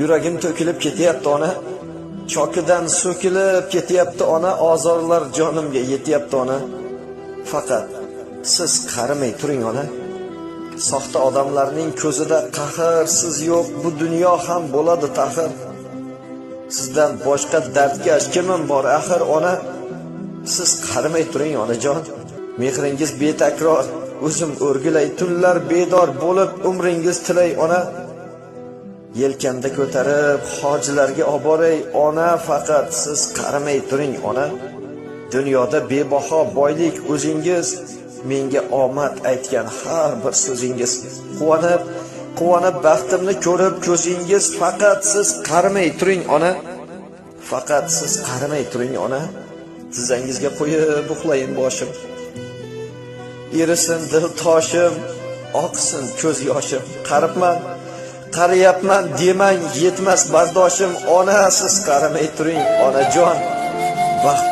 Yuragim to'kilib ketyapti ona. Chokidan so'kilib ketyapti ona, ozorlar jonimga yetyapti ona. Faqat siz qarimay turing ona. Soxta odamlarning ko'zida qahr siz yo'q, bu dunyo ham bo'ladi taxir. Sizdan boshqa dardkash kimim bor axir ona? Siz qarimay turing onajon. Mehringiz betakror, o'zim o'rgilay tunlar bedor bo'lib umringiz tilay ona. Yelkamda ko'tarib hojilarga oboray ona, faqat siz qarimay turing ona. Dunyoda bebaho boylik o'zingiz, menga omad aytgan har bir so'zingiz. Quvonib baxtimni ko'rib ko'zingiz, faqat siz qarimay turing ona. Faqat siz qarimay turing ona. Tizzangizga qo'yib uxlayin boshim. Erisin dil toshim, oqsin ko'z yoshim. Qariyapman demang, yetmas bardoshim ona, siz qarimay turing onajon. Baxt